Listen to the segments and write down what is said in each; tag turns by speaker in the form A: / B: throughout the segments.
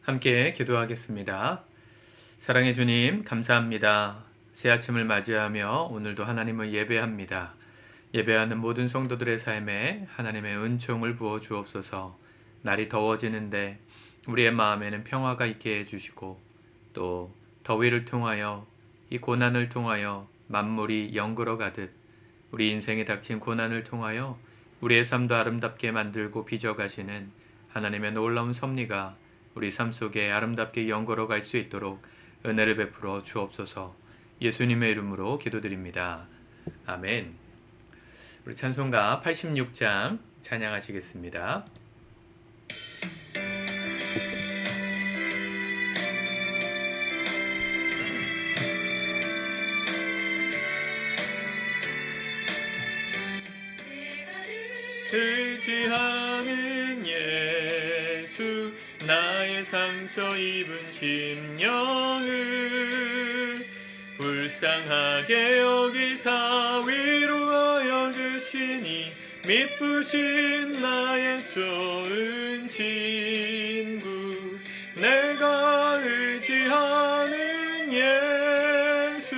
A: 함께 기도하겠습니다. 사랑해 주님, 감사합니다. 새 아침을 맞이하며 오늘도 하나님을 예배합니다. 예배하는 모든 성도들의 삶에 하나님의 은총을 부어 주옵소서. 날이 더워지는데 우리의 마음에는 평화가 있게 해주시고 또 더위를 통하여 이 고난을 통하여 만물이 영그러 가듯 우리 인생에 닥친 고난을 통하여 우리의 삶도 아름답게 만들고 빚어가시는 하나님의 놀라운 섭리가 우리 삶 속에 아름답게 영걸어 갈 수 있도록 은혜를 베풀어 주옵소서. 예수님의 이름으로 기도드립니다. 아멘. 우리 찬송가 86장 찬양하시겠습니다. 의지하는 예수, 나의 상처 입은 심령을 불쌍하게 여기사 위로하여 주시니 미쁘신 나의 좋은 친구. 내가 의지하는 예수,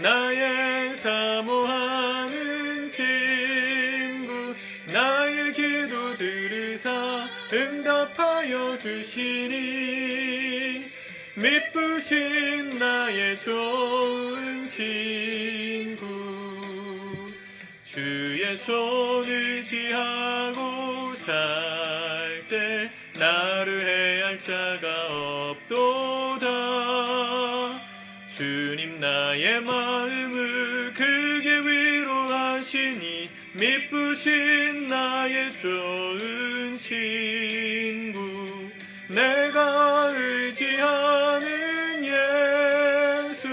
A: 나의 사모하는 친구. 나의 기도 들으사 응답하여 주시니 미쁘신 나의 좋은 친구. 주의 손 의지하고 살 때 나를 해할 자가 없도다. 주님 나의 마음을 크게 위로하시니 미쁘신 나의 좋은 친구. 내가 의지하는 예수,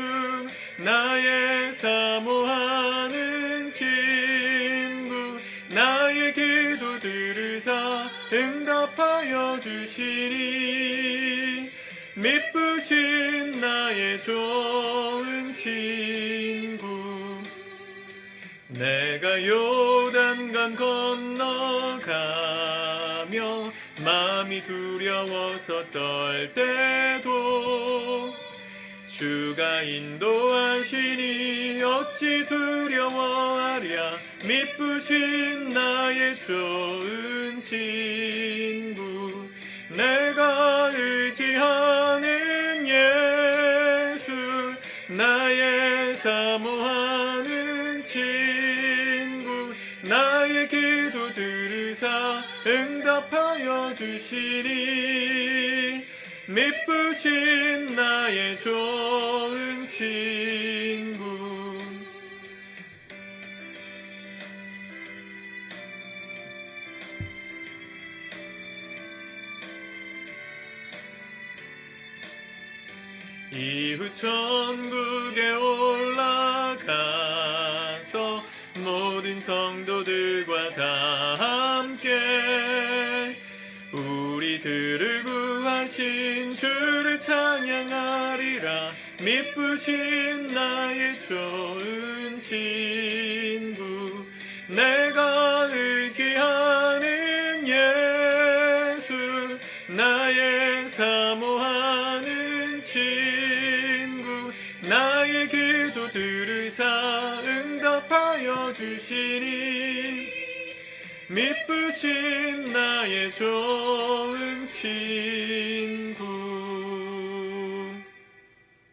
A: 나의 사모하는 친구. 나의 기도 들으사 응답하여 주시니 미쁘신 나의 좋은 친구. 내가 요단강 건너가며 마음이 두려워서 떨 때도 주가 인도하시니 어찌 두려워하랴. 미쁘신 나의 좋은 친구. 내가 의지하는 예수, 나의 사모하는 친구. 나의 기도 들으사 응답하여 주시니 미쁘신 나의 좋은 친구. 이후 천국에 올라가서 모든 성도들과 다 함께 우리들을 구하신 주를 찬양하리라. 미쁘신 나의 좋은 친구. 내가 의지하는 예수, 나의 사모하는 친구. 나의 기도 들으사 응답하여 주시니 미쁘신 나의 좋은 친구.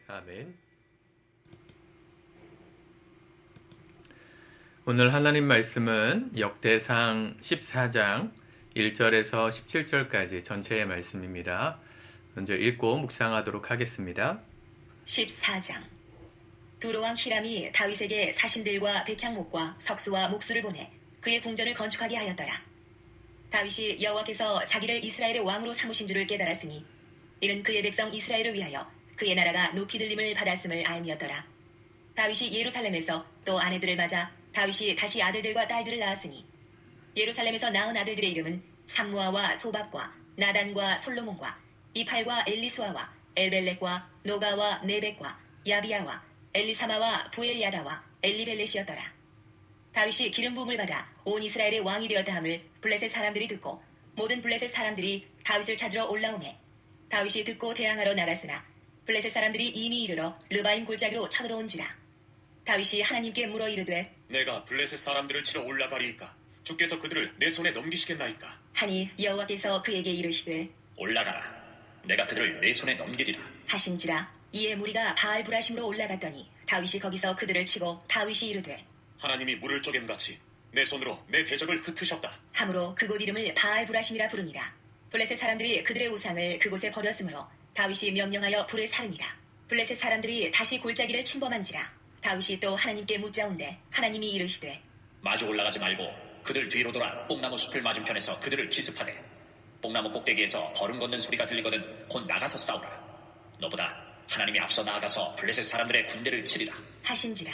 A: 아멘. 오늘 하나님 말씀은 역대상 14장 1절에서 17절까지 전체의 말씀입니다. 먼저 읽고 묵상하도록 하겠습니다.
B: 14장. 두로왕 히람이 다윗에게 사신들과 백향목과 석수와 목수를 보내 그의 궁전을 건축하게 하였더라. 다윗이 여호와께서 자기를 이스라엘의 왕으로 삼으신 줄을 깨달았으니 이는 그의 백성 이스라엘을 위하여 그의 나라가 높이 들림을 받았음을 알미였더라. 다윗이 예루살렘에서 또 아내들을 맞아 다윗이 다시 아들들과 딸들을 낳았으니 예루살렘에서 낳은 아들들의 이름은 삼무아와 소밥과 나단과 솔로몬과 이팔과 엘리수아와 엘벨렉과 노가와 네벡과 야비야와 엘리사마와 부엘야다와 엘리벨렛이었더라. 다윗이 기름 부음을 받아 온 이스라엘의 왕이 되었다 함을 블레셋 사람들이 듣고 모든 블레셋 사람들이 다윗을 찾으러 올라오매 다윗이 듣고 대항하러 나갔으나 블레셋 사람들이 이미 이르러 르바임 골짜기로 쳐들어온지라. 다윗이 하나님께 물어 이르되
C: 내가 블레셋 사람들을 치러 올라가리이까 주께서 그들을 내 손에 넘기시겠나이까.
B: 하니 여호와께서 그에게 이르시되
D: 올라가라. 내가 그들을 내 손에 넘기리라.
B: 하신지라. 이에 무리가 바알 브라심으로 올라갔더니 다윗이 거기서 그들을 치고 다윗이 이르되
C: 하나님이 물을 쪼갬같이 내 손으로 내 대적을 흩으셨다.
B: 함으로 그곳 이름을 바알 브라심이라 부르니라. 블레셋 사람들이 그들의 우상을 그곳에 버렸으므로 다윗이 명령하여 불에 살으니라. 블레셋 사람들이 다시 골짜기를 침범한지라. 다윗이 또 하나님께 묻자온대 하나님이 이르시되
D: 마주 올라가지 말고 그들 뒤로 돌아 뽕나무 숲을 맞은편에서 그들을 기습하되 뽕나무 꼭대기에서 걸음 걷는 소리가 들리거든 곧 나가서 싸우라. 너보다 하나님이 앞서 나아가서 블레셋 사람들의 군대를 치리라.
B: 하신지라.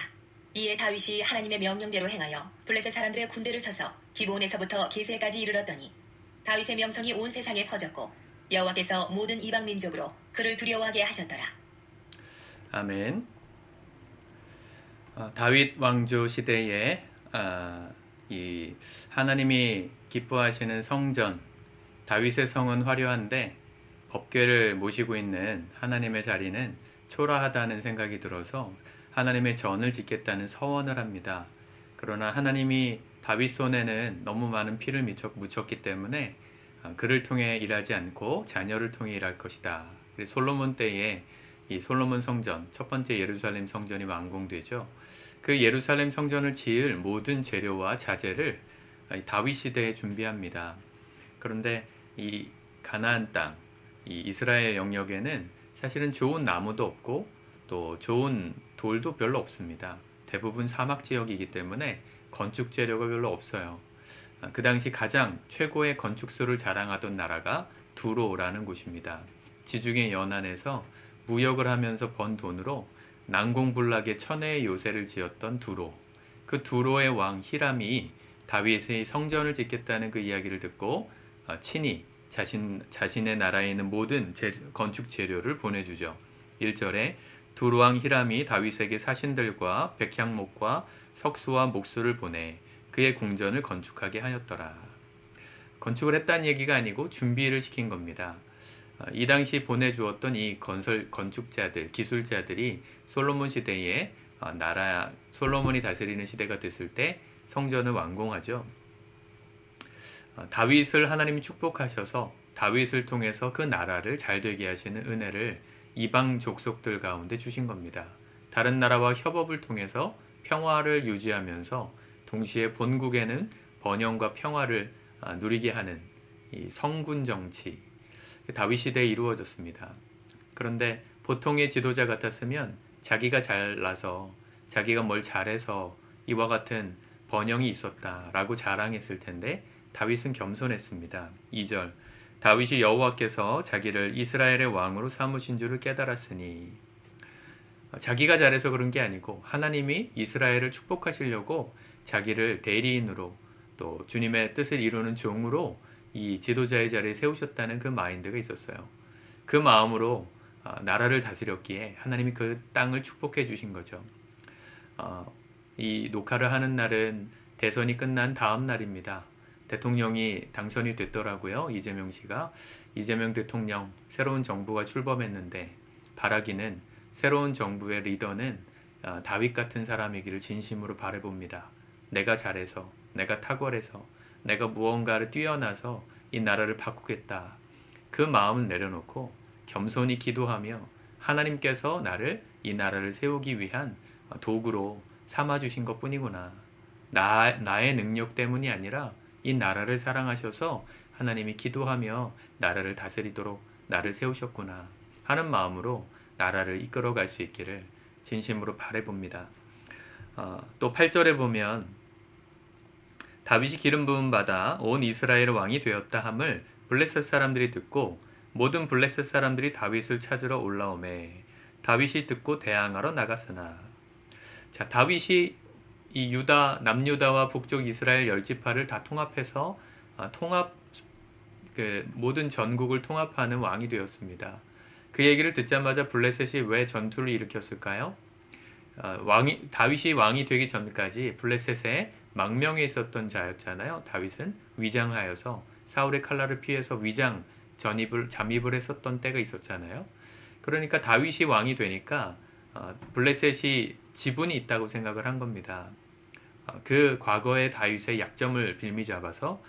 B: 이에 다윗이 하나님의 명령대로 행하여 블레셋 사람들의 군대를 쳐서 기브온에서부터 게세까지 이르렀더니 다윗의 명성이 온 세상에 퍼졌고 여호와께서 모든 이방 민족으로 그를 두려워하게 하셨더라.
A: 아멘. 다윗 왕조 시대에 이 하나님이 기뻐하시는 성전, 다윗의 성은 화려한데 법궤를 모시고 있는 하나님의 자리는 초라하다는 생각이 들어서 하나님의 전을 짓겠다는 서원을 합니다. 그러나 하나님이 다윗 손에는 너무 많은 피를 묻혔기 때문에 그를 통해 일하지 않고 자녀를 통해 일할 것이다. 솔로몬 때에 이 솔로몬 성전, 첫 번째 예루살렘 성전이 완공되죠. 그 예루살렘 성전을 지을 모든 재료와 자재를 다윗 시대에 준비합니다. 그런데 이 가나안 땅, 이 이스라엘 영역에는 사실은 좋은 나무도 없고 또 좋은 돌도 별로 없습니다. 대부분 사막 지역이기 때문에 건축 재료가 별로 없어요. 그 당시 가장 최고의 건축수를 자랑하던 나라가 두로라는 곳입니다. 지중해 연안에서 무역을 하면서 번 돈으로 난공불락의 천혜의 요새를 지었던 두로. 그 두로의 왕 히람이 다윗의 성전을 짓겠다는 그 이야기를 듣고 친히 자신의 나라에 있는 모든 건축 재료를 보내주죠. 1절에 두로왕 히람이 다윗에게 사신들과 백향목과 석수와 목수를 보내 그의 궁전을 건축하게 하였더라. 건축을 했다는 얘기가 아니고 준비를 시킨 겁니다. 이 당시 보내주었던 이 건축자들, 기술자들이 솔로몬 시대에 솔로몬이 다스리는 시대가 됐을 때 성전을 완공하죠. 다윗을 하나님이 축복하셔서 다윗을 통해서 그 나라를 잘되게 하시는 은혜를 이방 족속들 가운데 주신 겁니다. 다른 나라와 협업을 통해서 평화를 유지하면서 동시에 본국에는 번영과 평화를 누리게 하는 이 성군 정치, 다윗 시대에 이루어졌습니다. 그런데 보통의 지도자 같았으면 자기가 잘나서 자기가 뭘 잘해서 이와 같은 번영이 있었다라고 자랑했을 텐데 다윗은 겸손했습니다. 2절 다윗이 여호와께서 자기를 이스라엘의 왕으로 삼으신 줄을 깨달았으니 자기가 잘해서 그런 게 아니고 하나님이 이스라엘을 축복하시려고 자기를 대리인으로 또 주님의 뜻을 이루는 종으로 이 지도자의 자리에 세우셨다는 그 마인드가 있었어요. 그 마음으로 나라를 다스렸기에 하나님이 그 땅을 축복해 주신 거죠. 이 녹화를 하는 날은 대선이 끝난 다음 날입니다. 대통령이 당선이 됐더라고요. 이재명 씨가. 이재명 대통령 새로운 정부가 출범했는데 바라기는 새로운 정부의 리더는 다윗 같은 사람이기를 진심으로 바라봅니다. 내가 잘해서, 내가 탁월해서, 내가 무언가를 뛰어나서 이 나라를 바꾸겠다. 그 마음을 내려놓고 겸손히 기도하며 하나님께서 나를 이 나라를 세우기 위한 도구로 삼아주신 것 뿐이구나. 나의 능력 때문이 아니라 이 나라를 사랑하셔서 하나님이 기도하며 나라를 다스리도록 나를 세우셨구나 하는 마음으로 나라를 이끌어갈 수 있기를 진심으로 바라봅니다. 또 8절에 보면 다윗이 기름 부음 받아 온 이스라엘 왕이 되었다 함을 블레셋 사람들이 듣고 모든 블레셋 사람들이 다윗을 찾으러 올라오매 다윗이 듣고 대항하러 나갔으나. 자, 다윗이 이 남유다와 북쪽 이스라엘 10지파를 다 통합해서 모든 전국을 통합하는 왕이 되었습니다. 그 얘기를 듣자마자 블레셋이 왜 전투를 일으켰을까요? 다윗이 왕이 되기 전까지 블레셋에 망명에 있었던 자였잖아요. 다윗은 위장하여서 사울의 칼날을 피해서 위장 잠입을 했었던 때가 있었잖아요. 그러니까 다윗이 왕이 되니까 블레셋이 지분이 있다고 생각을 한 겁니다. 그 과거의 다윗의 약점을 빌미 잡아서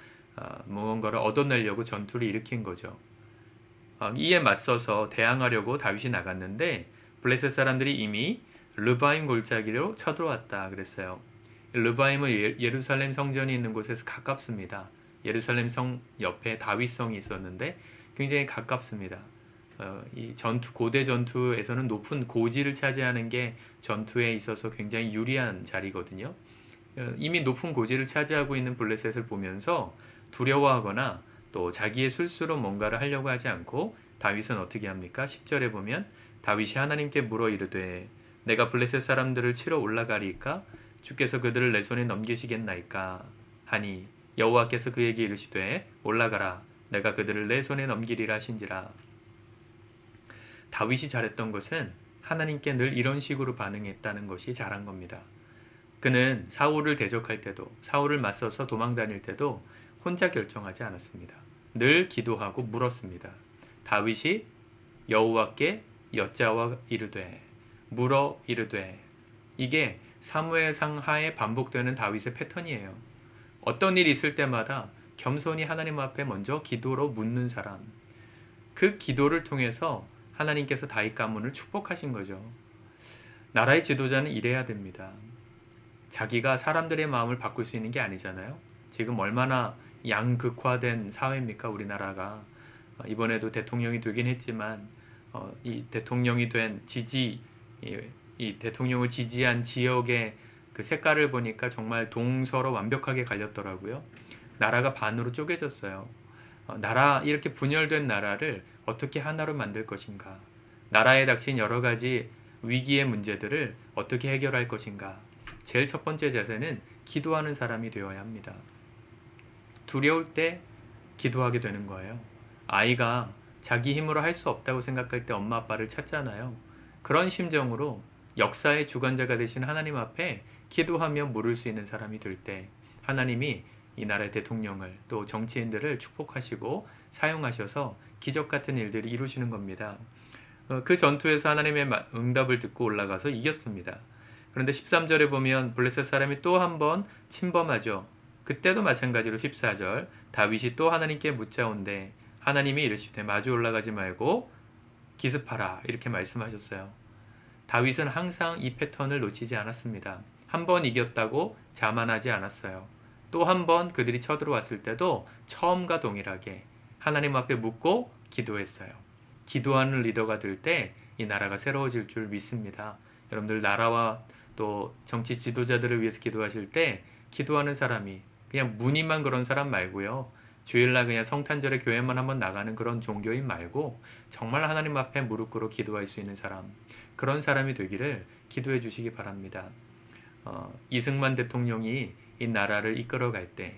A: 무언가를 얻어내려고 전투를 일으킨 거죠. 이에 맞서서 대항하려고 다윗이 나갔는데 블레셋 사람들이 이미 르바임 골짜기로 쳐들어왔다 그랬어요. 르바임은 예루살렘 성전이 있는 곳에서 가깝습니다. 예루살렘 성 옆에 다윗성이 있었는데 굉장히 가깝습니다. 이 고대 전투에서는 높은 고지를 차지하는 게 전투에 있어서 굉장히 유리한 자리거든요. 이미 높은 고지를 차지하고 있는 블레셋을 보면서 두려워하거나 또 자기의 술수로 뭔가를 하려고 하지 않고 다윗은 어떻게 합니까? 10절에 보면 다윗이 하나님께 물어 이르되 내가 블레셋 사람들을 치러 올라가리이까? 주께서 그들을 내 손에 넘기시겠나이까? 하니 여호와께서 그에게 이르시되 올라가라 내가 그들을 내 손에 넘기리라 하신지라. 다윗이 잘했던 것은 하나님께 늘 이런 식으로 반응했다는 것이 잘한 겁니다. 그는 사울을 대적할 때도 사울을 맞서서 도망 다닐 때도 혼자 결정하지 않았습니다. 늘 기도하고 물었습니다. 다윗이 여호와께 여짜와 이르되 물어 이르되 이게 사무엘상 하에 반복되는 다윗의 패턴이에요. 어떤 일이 있을 때마다 겸손히 하나님 앞에 먼저 기도로 묻는 사람. 그 기도를 통해서 하나님께서 다윗 가문을 축복하신 거죠. 나라의 지도자는 이래야 됩니다. 자기가 사람들의 마음을 바꿀 수 있는 게 아니잖아요. 지금 얼마나 양극화된 사회입니까? 우리나라가. 이번에도 대통령이 되긴 했지만 이 대통령이 된 이 대통령을 지지한 지역의 그 색깔을 보니까 정말 동서로 완벽하게 갈렸더라고요. 나라가 반으로 쪼개졌어요. 이렇게 분열된 나라를 어떻게 하나로 만들 것인가? 나라에 닥친 여러 가지 위기의 문제들을 어떻게 해결할 것인가? 제일 첫 번째 자세는 기도하는 사람이 되어야 합니다. 두려울 때 기도하게 되는 거예요. 아이가 자기 힘으로 할 수 없다고 생각할 때 엄마 아빠를 찾잖아요. 그런 심정으로 역사의 주관자가 되신 하나님 앞에 기도하며 물을 수 있는 사람이 될 때 하나님이 이 나라의 대통령을 또 정치인들을 축복하시고 사용하셔서 기적 같은 일들을 이루시는 겁니다. 그 전투에서 하나님의 응답을 듣고 올라가서 이겼습니다. 그런데 13절에 보면 블레셋 사람이 또 한 번 침범하죠. 그때도 마찬가지로 14절 다윗이 또 하나님께 묻자온대 하나님이 이르시되 마주 올라가지 말고 기습하라 이렇게 말씀하셨어요. 다윗은 항상 이 패턴을 놓치지 않았습니다. 한 번 이겼다고 자만하지 않았어요. 또 한 번 그들이 쳐들어왔을 때도 처음과 동일하게 하나님 앞에 묻고 기도했어요. 기도하는 리더가 될 때 이 나라가 새로워질 줄 믿습니다. 여러분들 나라와 또 정치 지도자들을 위해서 기도하실 때 기도하는 사람이 그냥 무늬만 그런 사람 말고요. 주일날 그냥 성탄절에 교회만 한번 나가는 그런 종교인 말고 정말 하나님 앞에 무릎 꿇어 기도할 수 있는 사람, 그런 사람이 되기를 기도해 주시기 바랍니다. 이승만 대통령이 이 나라를 이끌어갈 때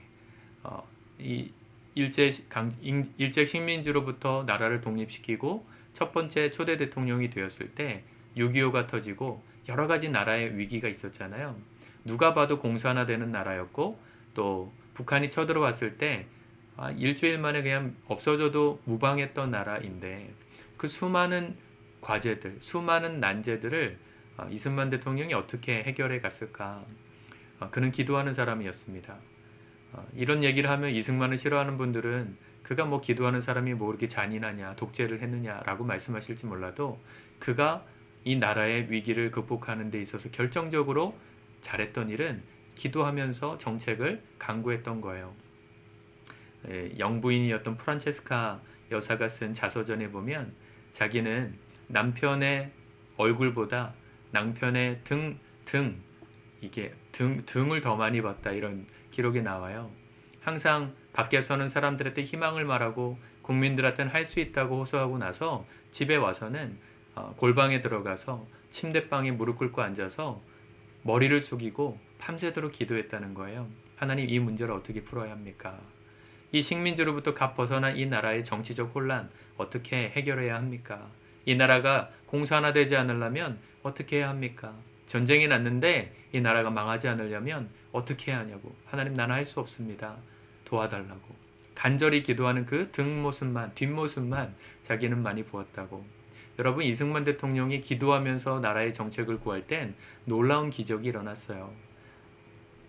A: 이 일제 식민지로부터 나라를 독립시키고 첫 번째 초대 대통령이 되었을 때 6.25가 터지고 여러 가지 나라의 위기가 있었잖아요. 누가 봐도 공산화되는 나라였고 또 북한이 쳐들어왔을 때 일주일 만에 그냥 없어져도 무방했던 나라인데 그 수많은 과제들, 수많은 난제들을 이승만 대통령이 어떻게 해결해 갔을까? 그는 기도하는 사람이었습니다. 이런 얘기를 하면 이승만을 싫어하는 분들은 그가 뭐 기도하는 사람이 뭐 이렇게 잔인하냐, 독재를 했느냐라고 말씀하실지 몰라도 그가 이 나라의 위기를 극복하는 데 있어서 결정적으로 잘했던 일은 기도하면서 정책을 강구했던 거예요. 영부인이었던 프란체스카 여사가 쓴 자서전에 보면 자기는 남편의 얼굴보다 남편의 등을 더 많이 봤다 이런 기록이 나와요. 항상 밖에서는 사람들한테 희망을 말하고 국민들한테는 할 수 있다고 호소하고 나서 집에 와서는 골방에 들어가서 침대방에 무릎 꿇고 앉아서 머리를 숙이고 밤새도록 기도했다는 거예요. 하나님 이 문제를 어떻게 풀어야 합니까? 이 식민지로부터 갓 벗어난 이 나라의 정치적 혼란 어떻게 해결해야 합니까? 이 나라가 공산화되지 않으려면 어떻게 해야 합니까? 전쟁이 났는데 이 나라가 망하지 않으려면 어떻게 해야 하냐고. 하나님 나는 할 수 없습니다. 도와달라고. 간절히 기도하는 그 뒷모습만 자기는 많이 보았다고. 여러분, 이승만 대통령이 기도하면서 나라의 정책을 구할 땐 놀라운 기적이 일어났어요.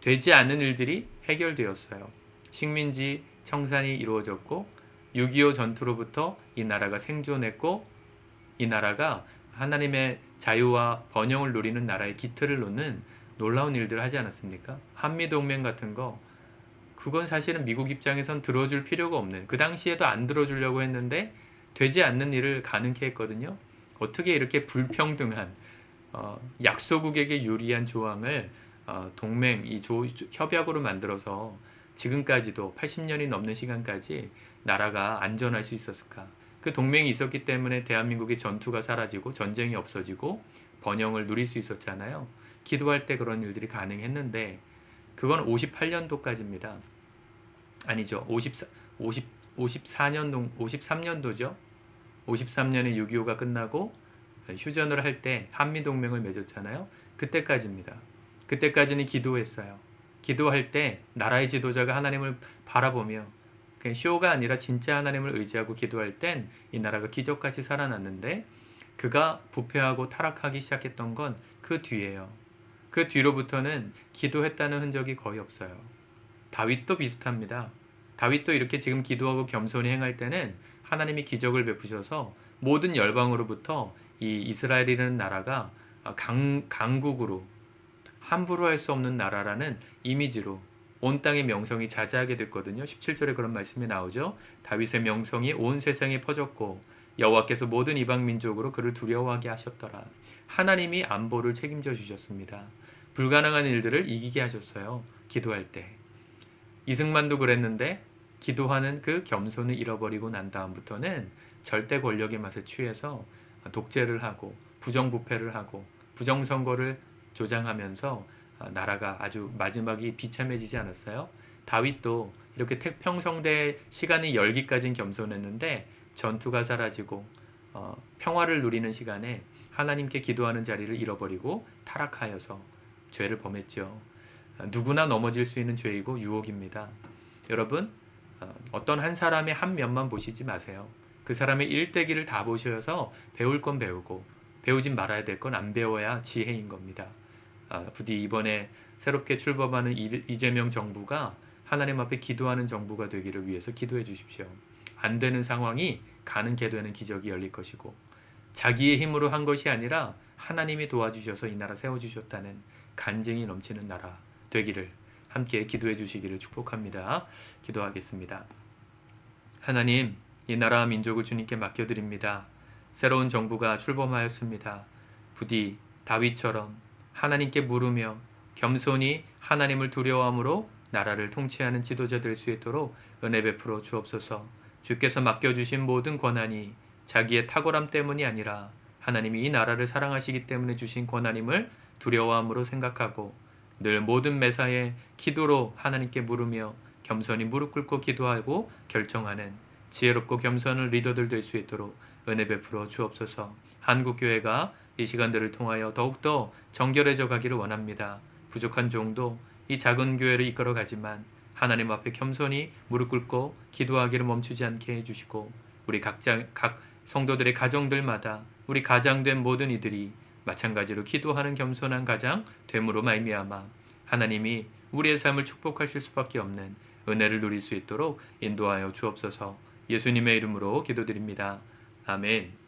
A: 되지 않는 일들이 해결되었어요. 식민지 청산이 이루어졌고 6.25 전투로부터 이 나라가 생존했고 이 나라가 하나님의 자유와 번영을 누리는 나라의 기틀을 놓는 놀라운 일들을 하지 않았습니까? 한미동맹 같은 거, 그건 사실은 미국 입장에선 들어줄 필요가 없는, 그 당시에도 안 들어주려고 했는데 되지 않는 일을 가능케 했거든요. 어떻게 이렇게 불평등한 약소국에게 유리한 조항을 동맹, 협약으로 만들어서 지금까지도 80년이 넘는 시간까지 나라가 안전할 수 있었을까? 그 동맹이 있었기 때문에 대한민국의 전투가 사라지고 전쟁이 없어지고 번영을 누릴 수 있었잖아요. 기도할 때 그런 일들이 가능했는데 그건 58년도까지입니다. 아니죠. 53년도죠. 53년에 6.25가 끝나고 휴전을 할 때 한미동맹을 맺었잖아요. 그때까지입니다. 그때까지는 기도했어요. 기도할 때 나라의 지도자가 하나님을 바라보며 그냥 쇼가 아니라 진짜 하나님을 의지하고 기도할 땐 이 나라가 기적같이 살아났는데 그가 부패하고 타락하기 시작했던 건 그 뒤예요. 그 뒤로부터는 기도했다는 흔적이 거의 없어요. 다윗도 비슷합니다. 다윗도 이렇게 지금 기도하고 겸손히 행할 때는 하나님이 기적을 베푸셔서 모든 열방으로부터 이 이스라엘이라는 나라가 강국으로 함부로 할 수 없는 나라라는 이미지로 온 땅의 명성이 자자하게 됐거든요. 17절에 그런 말씀이 나오죠. 다윗의 명성이 온 세상에 퍼졌고 여호와께서 모든 이방 민족으로 그를 두려워하게 하셨더라. 하나님이 안보를 책임져 주셨습니다. 불가능한 일들을 이기게 하셨어요. 기도할 때. 이승만도 그랬는데 기도하는 그 겸손을 잃어버리고 난 다음부터는 절대 권력의 맛에 취해서 독재를 하고 부정부패를 하고 부정선거를 조장하면서 나라가 아주 마지막이 비참해지지 않았어요? 다윗도 이렇게 태평성대 시간이 열기까지는 겸손했는데 전투가 사라지고 평화를 누리는 시간에 하나님께 기도하는 자리를 잃어버리고 타락하여서 죄를 범했죠. 누구나 넘어질 수 있는 죄이고 유혹입니다. 여러분, 어떤 한 사람의 한 면만 보시지 마세요. 그 사람의 일대기를 다 보셔서 배울 건 배우고 배우지 말아야 될 건 안 배워야 지혜인 겁니다. 부디 이번에 새롭게 출범하는 이재명 정부가 하나님 앞에 기도하는 정부가 되기를 위해서 기도해 주십시오. 안 되는 상황이 가능케 되는 기적이 열릴 것이고 자기의 힘으로 한 것이 아니라 하나님이 도와주셔서 이 나라 세워주셨다는 간증이 넘치는 나라 되기를 함께 기도해 주시기를 축복합니다. 기도하겠습니다. 하나님, 이 나라와 민족을 주님께 맡겨드립니다. 새로운 정부가 출범하였습니다. 부디 다윗처럼 하나님께 물으며 겸손히 하나님을 두려워함으로 나라를 통치하는 지도자 될 수 있도록 은혜 베풀어 주옵소서. 주께서 맡겨주신 모든 권한이 자기의 탁월함 때문이 아니라 하나님이 이 나라를 사랑하시기 때문에 주신 권한임을 두려워함으로 생각하고 늘 모든 매사에 기도로 하나님께 물으며 겸손히 무릎 꿇고 기도하고 결정하는 지혜롭고 겸손한 리더들 될 수 있도록 은혜 베풀어 주옵소서. 한국교회가 이 시간들을 통하여 더욱더 정결해져 가기를 원합니다. 부족한 종도 이 작은 교회를 이끌어 가지만 하나님 앞에 겸손히 무릎 꿇고 기도하기를 멈추지 않게 해주시고 우리 각 성도들의 가정들마다 우리 가장된 모든 이들이 마찬가지로 기도하는 겸손한 가장 됨으로 말미암아 하나님이 우리의 삶을 축복하실 수밖에 없는 은혜를 누릴 수 있도록 인도하여 주옵소서. 예수님의 이름으로 기도드립니다. 아멘.